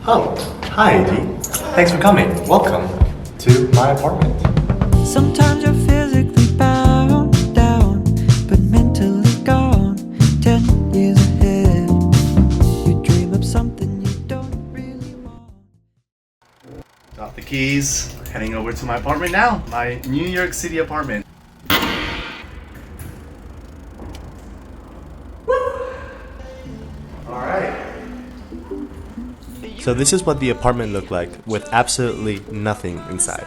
Oh, hi AD. Thanks for coming. Welcome to my apartment. Sometimes you're physically bound down, but mentally gone 10 years ahead. You dream of something you don't really want. Got the keys. Heading over to my apartment now. My New York City apartment. Alright. So this is what the apartment looked like, with absolutely nothing inside.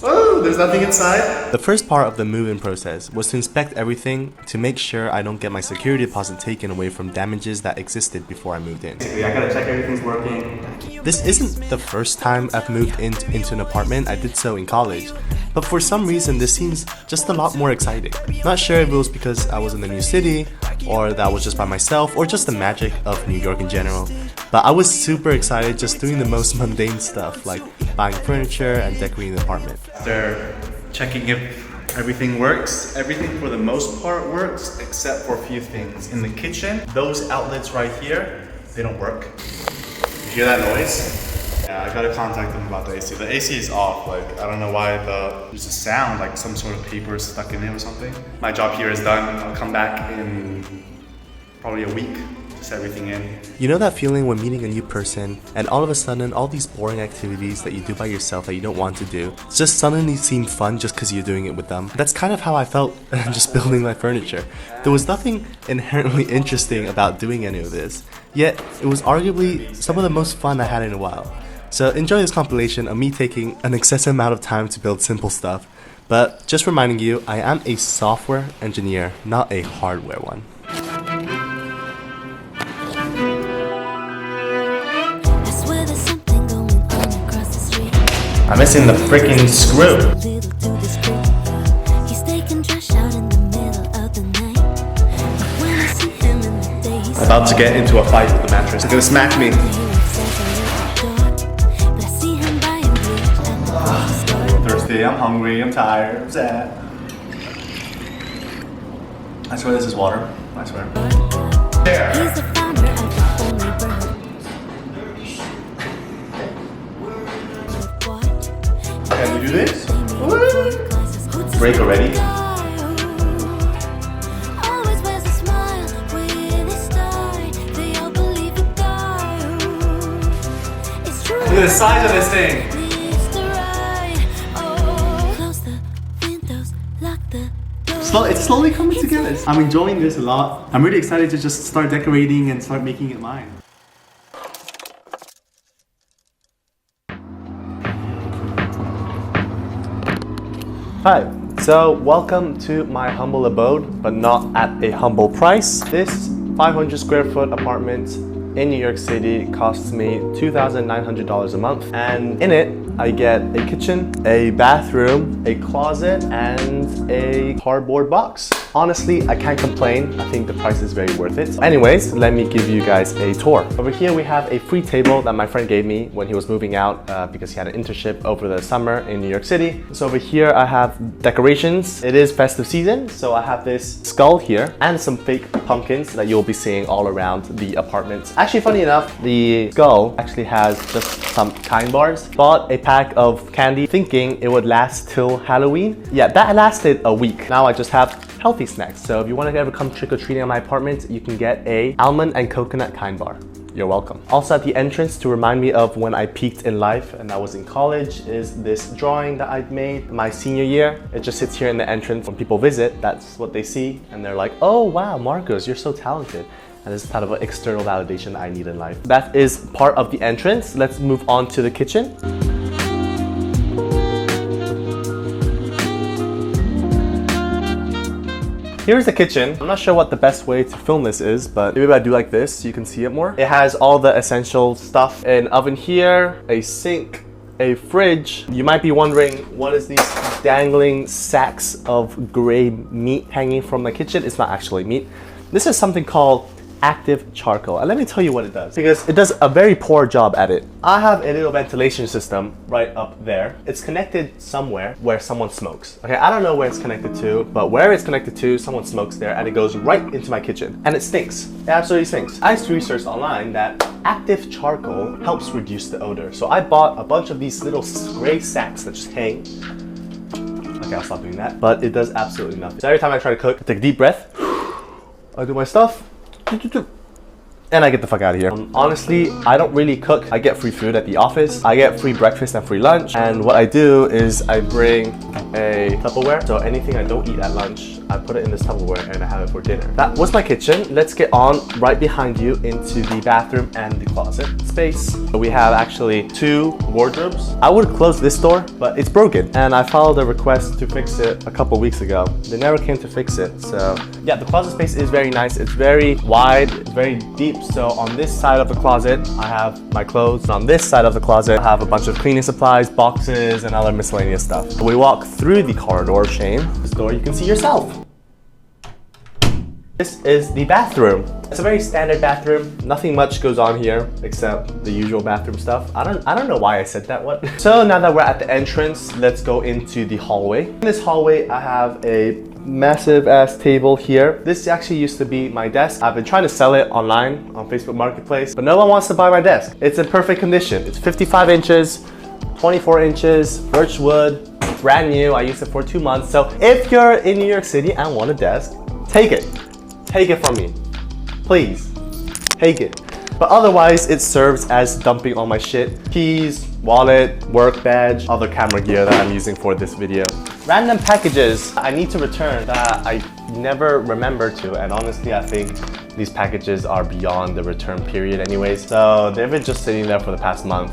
Oh, there's nothing inside? The first part of the move-in process was to inspect everything to make sure I don't get my security deposit taken away from damages that existed before I moved in. Basically, I gotta check everything's working. This isn't the first time I've moved into an apartment. I did so in college. But for some reason, this seems just a lot more exciting. Not sure if it was because I was in a new city, or that I was just by myself, or just the magic of New York in general. But I was super excited just doing the most mundane stuff, like buying furniture and decorating the apartment. They're checking if everything works. Everything for the most part works, except for a few things. In the kitchen, those outlets right here, they don't work. You hear that noise? Yeah, I gotta contact them about the AC. The AC is off. Like, I don't know why there's a sound, like some sort of paper is stuck in it or something. My job here is done. I'll come back in probably a week. Just everything in. You know that feeling when meeting a new person and all of a sudden all these boring activities that you do by yourself that you don't want to do just suddenly seem fun just because you're doing it with them? That's kind of how I felt just building my furniture. There was nothing inherently interesting about doing any of this, yet it was arguably some of the most fun I had in a while. So enjoy this compilation of me taking an excessive amount of time to build simple stuff, but just reminding you, I am a software engineer, not a hardware one. I'm missing the freaking screw. I'm about to get into a fight with the mattress. It's gonna smack me. I'm thirsty, I'm hungry, I'm tired, I'm sad. I swear this is water. I swear. There. Can we do this? What? Break already? Look at the size of this thing! It's slowly coming together. I'm enjoying this a lot. I'm really excited to just start decorating and start making it mine. Hi, so welcome to my humble abode, but not at a humble price. This 500 square foot apartment in New York City costs me $2,900 a month, and in it I get a kitchen, a bathroom, a closet, and a cardboard box. Honestly, I can't complain. I think the price is very worth it. Anyways, let me give you guys a tour. Over here we have a free table that my friend gave me when he was moving out because he had an internship over the summer in New York City. So over here I have decorations. It is festive season, so I have this skull here and some fake pumpkins that you'll be seeing all around the apartment. Actually, funny enough, the skull actually has just some kind bars. Bought a pack of candy thinking it would last till Halloween. Yeah, that lasted a week. Now I just have healthy snacks. So if you want to ever come trick-or-treating at my apartment, you can get a almond and coconut kind bar. You're welcome. Also at the entrance, to remind me of when I peaked in life and I was in college, is this drawing that I've made my senior year. It just sits here in the entrance. When people visit, that's what they see, and they're like, oh wow, Marcos, you're so talented. And this is kind of an external validation that I need in life. That is part of the entrance. Let's move on to the kitchen. Here's the kitchen. I'm not sure what the best way to film this is, but maybe I do like this so you can see it more. It has all the essential stuff. An oven here, a sink, a fridge. You might be wondering, what is these dangling sacks of gray meat hanging from the kitchen? It's not actually meat. This is something called active charcoal. And let me tell you what it does, because it does a very poor job at it. I have a little ventilation system right up there. It's connected somewhere where someone smokes. Okay, I don't know where it's connected to, but where it's connected to, someone smokes there, and it goes right into my kitchen. And it stinks. It absolutely stinks. I used to research online that active charcoal helps reduce the odor. So I bought a bunch of these little gray sacks that just hang. Okay, I'll stop doing that. But it does absolutely nothing. So every time I try to cook, I take a deep breath, I do my stuff, and I get the fuck out of here. Honestly, I don't really cook. I get free food at the office. I get free breakfast and free lunch. And what I do is I bring a Tupperware. So anything I don't eat at lunch, I put it in this Tupperware and I have it for dinner. That was my kitchen. Let's get on right behind you into the bathroom and the closet space. We have actually 2 wardrobes. I would close this door, but it's broken. And I filed a request to fix it a couple weeks ago. They never came to fix it. So yeah, the closet space is very nice. It's very wide, it's very deep. So on this side of the closet, I have my clothes. On this side of the closet, I have a bunch of cleaning supplies, boxes, and other miscellaneous stuff. We walk through the corridor, Shane. This door you can see yourself. This is the bathroom. It's a very standard bathroom. Nothing much goes on here except the usual bathroom stuff. I don't know why I said that one. So now that we're at the entrance, let's go into the hallway. In this hallway, I have a massive ass table here. This actually used to be my desk. I've been trying to sell it online on Facebook Marketplace, but no one wants to buy my desk. It's in perfect condition. It's 55 inches, 24 inches, birch wood, brand new. I used it for 2 months. So if you're in New York City and want a desk, take it. Take it from me. Please, take it. But otherwise, it serves as dumping all my shit. Keys, wallet, work badge, other camera gear that I'm using for this video. Random packages I need to return that I never remember to, and honestly, I think these packages are beyond the return period anyways. So they've been just sitting there for the past month.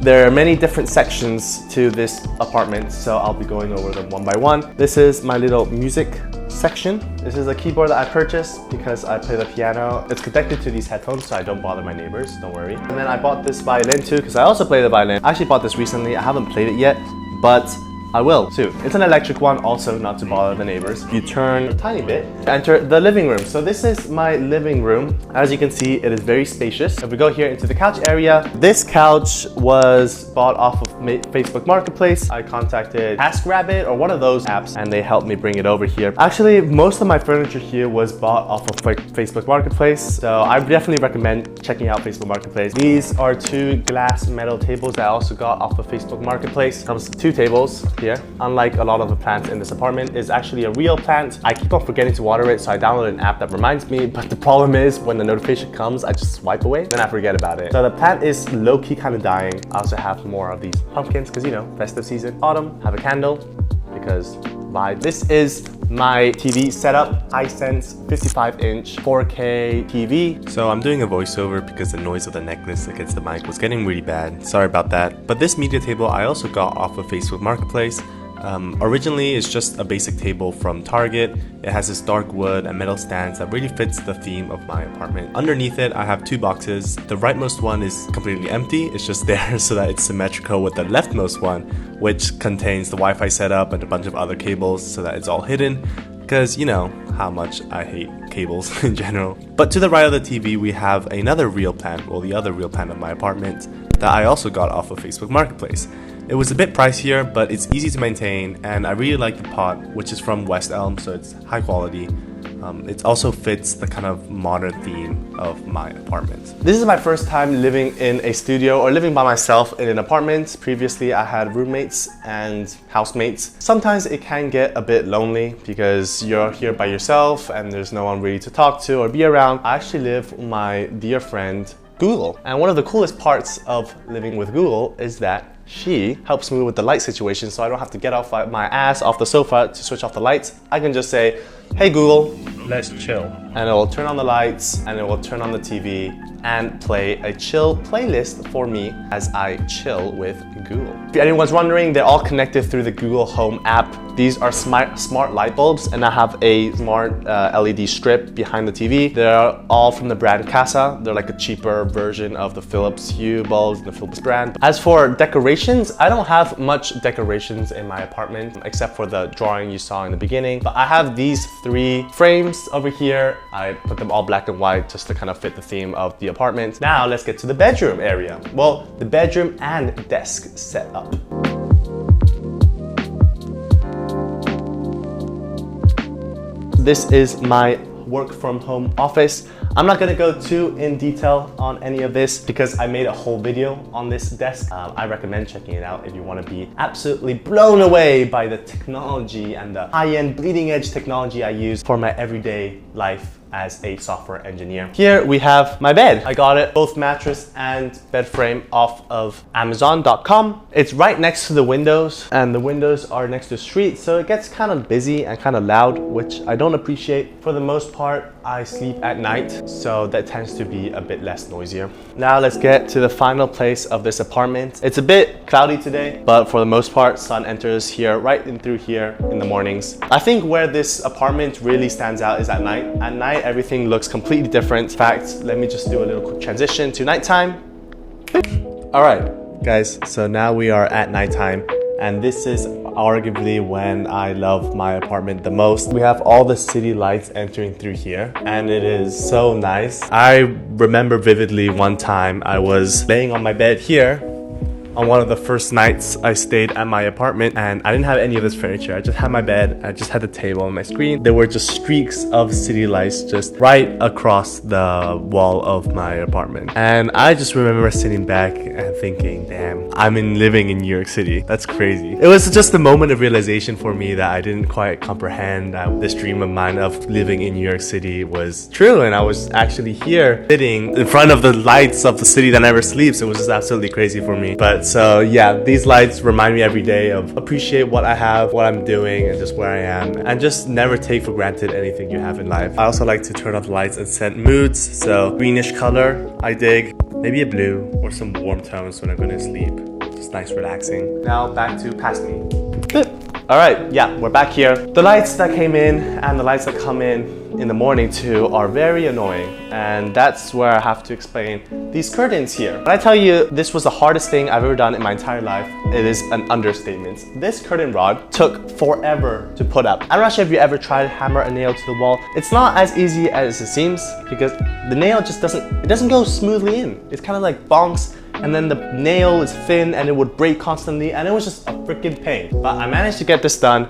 There are many different sections to this apartment, so I'll be going over them one by one. This is my little music section. This is a keyboard that I purchased because I play the piano. It's connected to these headphones so I don't bother my neighbors, don't worry. And then I bought this violin too because I also play the violin. I actually bought this recently. I haven't played it yet, but I will soon. It's an electric one, also not to bother the neighbors. You turn a tiny bit, enter the living room. So this is my living room. As you can see, it is very spacious. If we go here into the couch area, this couch was bought off of Facebook Marketplace. I contacted TaskRabbit or one of those apps and they helped me bring it over here. Actually, most of my furniture here was bought off of Facebook Marketplace. So I definitely recommend checking out Facebook Marketplace. These are 2 glass metal tables that I also got off of Facebook Marketplace. Comes 2 tables. Here. Unlike a lot of the plants in this apartment, is actually a real plant. I keep on forgetting to water it, so I downloaded an app that reminds me, but the problem is when the notification comes, I just swipe away, then I forget about it. So the plant is low-key kind of dying. I also have more of these pumpkins, because you know, festive season. Autumn, have a candle, because vibe. This is my TV setup, iSense 55-inch 4K TV. So I'm doing a voiceover because the noise of the necklace against the mic was getting really bad. Sorry about that. But this media table I also got off of Facebook Marketplace. Originally, it's just a basic table from Target. It has this dark wood and metal stands that really fits the theme of my apartment. Underneath it, I have 2 boxes. The rightmost one is completely empty. It's just there so that it's symmetrical with the leftmost one, which contains the Wi-Fi setup and a bunch of other cables so that it's all hidden. Because you know how much I hate cables in general. But to the right of the TV, we have another real plant, well, the other real plant of my apartment that I also got off of Facebook Marketplace. It was a bit pricier, but it's easy to maintain, and I really like the pot, which is from West Elm, so it's high quality. It also fits the kind of modern theme of my apartment. This is my first time living in a studio or living by myself in an apartment. Previously, I had roommates and housemates. Sometimes it can get a bit lonely because you're here by yourself and there's no one really to talk to or be around. I actually live with my dear friend, Google. And one of the coolest parts of living with Google is that she helps me with the light situation, so I don't have to get off my ass off the sofa to switch off the lights. I can just say, hey Google, let's chill. And it will turn on the lights and it will turn on the TV and play a chill playlist for me as I chill with Google. If anyone's wondering, they're all connected through the Google Home app. These are smart light bulbs, and I have a smart LED strip behind the TV. They're all from the brand Casa. They're like a cheaper version of the Philips Hue bulbs and the Philips brand. As for decorations, I don't have much decorations in my apartment except for the drawing you saw in the beginning. But I have these 3 frames over here I put them all black and white just to kind of fit the theme of the apartment. Now let's get to the bedroom area. Well, the bedroom and desk setup. This is my work from home office. I'm not gonna go too in detail on any of this because I made a whole video on this desk. I recommend checking it out if you wanna be absolutely blown away by the technology and the high-end bleeding edge technology I use for my everyday life as a software engineer. Here we have my bed. I got it, both mattress and bed frame, off of Amazon.com. It's right next to the windows, and the windows are next to the street, so it gets kind of busy and kind of loud, which I don't appreciate. For the most part, I sleep at night, so that tends to be a bit less noisier. Now let's get to the final place of this apartment. It's a bit cloudy today, but for the most part, sun enters here, right in through here in the mornings. I think where this apartment really stands out is at night. At night, everything looks completely different. In fact, let me just do a little quick transition to nighttime. All right, guys, so now we are at nighttime, and this is arguably when I love my apartment the most. We have all the city lights entering through here, and it is so nice. I remember vividly one time I was laying on my bed here on one of the first nights I stayed at my apartment, and I didn't have any of this furniture. I just had my bed, I just had the table and my screen. There were just streaks of city lights just right across the wall of my apartment. And I just remember sitting back and thinking, damn, I'm living in New York City. That's crazy. It was just a moment of realization for me that I didn't quite comprehend that this dream of mine of living in New York City was true, and I was actually here sitting in front of the lights of the city that never sleeps. It was just absolutely crazy for me. But so yeah, these lights remind me every day of appreciate what I have, what I'm doing, and just where I am, and just never take for granted anything you have in life. I also like to turn off the lights and set moods. So greenish color, I dig. Maybe a blue or some warm tones when I'm going to sleep. Just nice, relaxing. Now back to past me. All right, yeah, we're back here. The lights that came in and the lights that come in the morning too are very annoying, and that's where I have to explain these curtains here. When I tell you this was the hardest thing I've ever done in my entire life, it is an understatement. This curtain rod took forever to put up. I'm not sure if you ever tried to hammer a nail to the wall. It's not as easy as it seems because the nail just doesn't go smoothly in. It's kind of like bonks, and then the nail is thin and it would break constantly, and it was just a freaking pain. But I managed to get this done,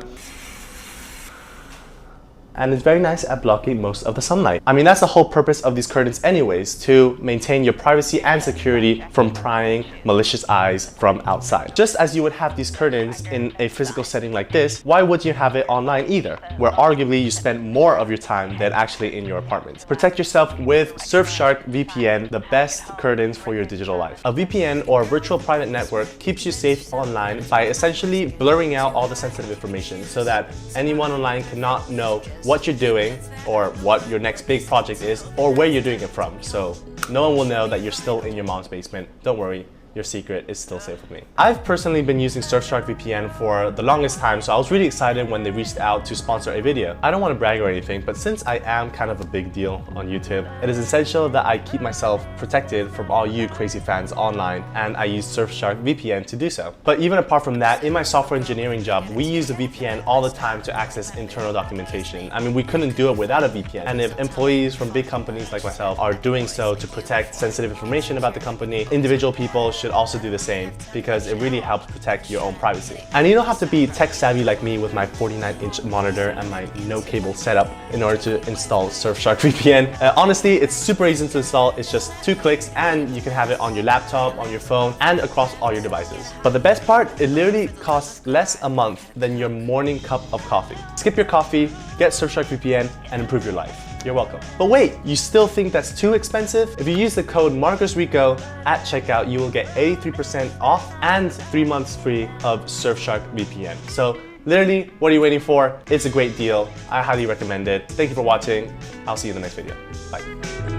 and it's very nice at blocking most of the sunlight. I mean, that's the whole purpose of these curtains anyways, to maintain your privacy and security from prying malicious eyes from outside. Just as you would have these curtains in a physical setting like this, why would you have it online either, where arguably you spend more of your time than actually in your apartment? Protect yourself with Surfshark VPN, the best curtains for your digital life. A VPN, or virtual private network, keeps you safe online by essentially blurring out all the sensitive information so that anyone online cannot know what you're doing or what your next big project is or where you're doing it from. So no one will know that you're still in your mom's basement. Don't worry, your secret is still safe with me. I've personally been using Surfshark VPN for the longest time, so I was really excited when they reached out to sponsor a video. I don't want to brag or anything, but since I am kind of a big deal on YouTube, it is essential that I keep myself protected from all you crazy fans online, and I use Surfshark VPN to do so. But even apart from that, in my software engineering job, we use the VPN all the time to access internal documentation. I mean, we couldn't do it without a VPN. And if employees from big companies like myself are doing so to protect sensitive information about the company, individual people should also do the same, because it really helps protect your own privacy. And you don't have to be tech savvy like me with my 49-inch monitor and my no cable setup in order to install Surfshark VPN. Honestly, it's super easy to install. It's just 2 clicks and you can have it on your laptop, on your phone, and across all your devices. But the best part, it literally costs less a month than your morning cup of coffee. Skip your coffee, get Surfshark VPN, and improve your life. You're welcome. But wait, you still think that's too expensive? If you use the code MarcusRico at checkout, you will get 83% off and 3 months free of Surfshark VPN. So literally, what are you waiting for? It's a great deal. I highly recommend it. Thank you for watching. I'll see you in the next video. Bye.